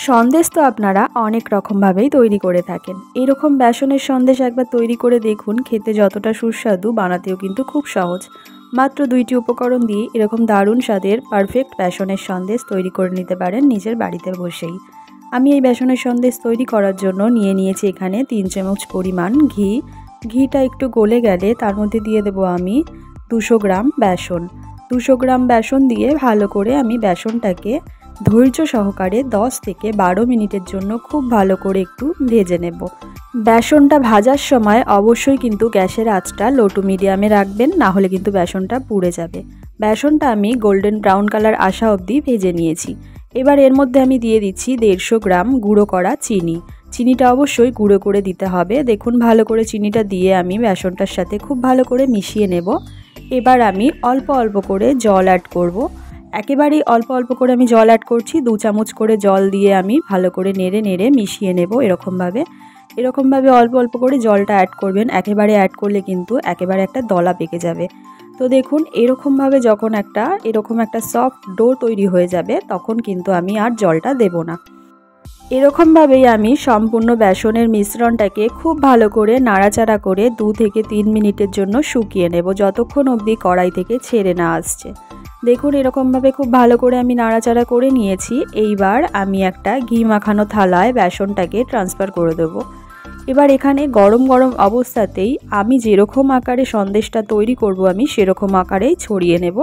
সন্দেশ তো আপনারা অনেক রকমভাবেই তৈরি করে থাকেন। এরকম বেসনের সন্দেশ একবার তৈরি করে দেখুন, খেতে যতটা সুস্বাদু বানাতেও কিন্তু খুব সহজ। মাত্র 2টি উপকরণ দিয়ে এরকম দারুণ স্বাদের পারফেক্ট বেসনের সন্দেশ তৈরি করে নিতে পারেন নিজের বাড়িতে বসেই। আমি এই বেসনের সন্দেশ তৈরি করার জন্য নিয়েছি এখানে 3 চামচ পরিমাণ ঘি। ঘিটা একটু গলে গেলে তার মধ্যে দিয়ে দেবো আমি 200 গ্রাম বেসন। 200 গ্রাম বেসন দিয়ে ভালো করে আমি বেসনটাকে ধৈর্য সহকারে 10 থেকে 12 মিনিটের জন্য খুব ভালো করে একটু ভেজে নেব। বেসনটা ভাজার সময় অবশ্যই কিন্তু গ্যাসের আঁচটা লো টু মিডিয়ামে রাখবেন, না হলে কিন্তু বেসনটা পুড়ে যাবে। বেসনটা আমি গোল্ডেন ব্রাউন কালার আসা অবধি ভেজে নিয়েছি। এবার এর মধ্যে আমি দিয়ে দিচ্ছি 150 গ্রাম গুঁড়ো করা চিনি। চিনিটা অবশ্যই গুঁড়ো করে দিতে হবে। দেখুন ভালো করে চিনিটা দিয়ে আমি বেসনটার সাথে খুব ভালো করে মিশিয়ে নেব। এবার আমি অল্প অল্প করে জল অ্যাড করব। একেবারেই অল্প অল্প করে আমি জল অ্যাড করছি। 2 চামচ করে জল দিয়ে আমি ভালো করে নেড়ে নেড়ে মিশিয়ে নেব। এরকমভাবে অল্প অল্প করে জলটা অ্যাড করবেন। একেবারে অ্যাড করলে কিন্তু একেবারে একটা দলা পেকে যাবে। তো দেখুন এরকমভাবে যখন এরকম একটা সফট ডো তৈরি হয়ে যাবে তখন কিন্তু আমি আর জলটা দেব না। এরকমভাবেই আমি সম্পূর্ণ বেসনের মিশ্রণটাকে খুব ভালো করে নাড়াচাড়া করে 2 থেকে 3 মিনিটের জন্য শুকিয়ে নেব, যতক্ষণ অবধি কড়াই থেকে ছেড়ে না আসছে। দেখুন এরকমভাবে খুব ভালো করে আমি নাড়াচাড়া করে নিয়েছি। এইবার আমি একটা ঘি মাখানো থালায় বেসনটাকে ট্রান্সফার করে দেব। এবার এখানে গরম গরম অবস্থাতেই আমি যেরকম আকারে সন্দেশটা তৈরি করব আমি সেরকম আকারেই ছড়িয়ে নেব।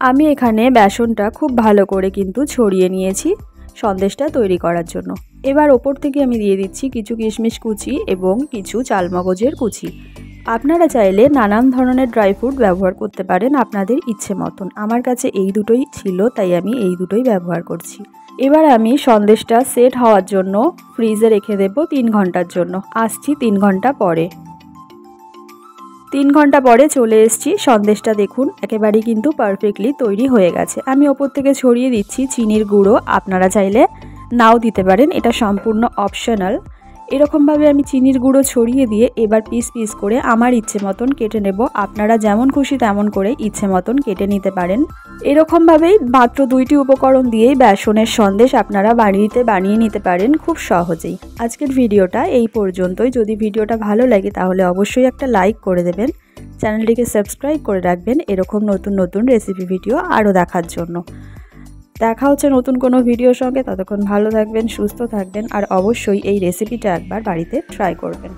আমি এখানে বেসনটা খুব ভালো করে কিন্তু ছড়িয়ে নিয়েছি সন্দেশটা তৈরি করার জন্য। এবার ওপর থেকে আমি দিয়ে দিচ্ছি কিছু কিশমিশ কুচি এবং কিছু চালমগজের কুচি। আপনারা চাইলে নানান ধরনের ড্রাই ফ্রুট ব্যবহার করতে পারেন আপনাদের ইচ্ছে মতন। আমার কাছে এই দুটোই ছিল, তাই আমি এই দুটোই ব্যবহার করছি। এবার আমি সন্দেশটা সেট হওয়ার জন্য ফ্রিজে রেখে দেব 3 ঘন্টার জন্য। আসছি 3 ঘন্টা পরে। 3 ঘন্টা পরে চলে এসেছি। সন্দেশটা দেখুন একেবারেই কিন্তু পারফেক্টলি তৈরি হয়ে গেছে। আমি ওপর থেকে ছড়িয়ে দিচ্ছি চিনির গুঁড়ো। আপনারা চাইলে নাও দিতে পারেন, এটা সম্পূর্ণ অপশনাল। এরকমভাবে আমি চিনির গুঁড়ো ছড়িয়ে দিয়ে এবার পিস পিস করে আমার ইচ্ছে মতন কেটে নেব। আপনারা যেমন খুশি তেমন করে ইচ্ছে মতন কেটে নিতে পারেন। এরকমভাবেই মাত্র 2টি উপকরণ দিয়েই বেসনের সন্দেশ আপনারা বানিয়ে নিতে পারেন খুব সহজেই। আজকের ভিডিওটা এই পর্যন্তই। যদি ভিডিওটা ভালো লাগে তাহলে অবশ্যই একটা লাইক করে দেবেন। চ্যানেলটিকে সাবস্ক্রাইব করে রাখবেন এরকম নতুন নতুন রেসিপি ভিডিও আরও দেখার জন্য। দেখা হচ্ছে নতুন কোনো ভিডিওর সঙ্গে। ততক্ষণ ভালো থাকবেন, সুস্থ থাকবেন আর অবশ্যই এই রেসিপিটা একবার বাড়িতে ট্রাই করবেন।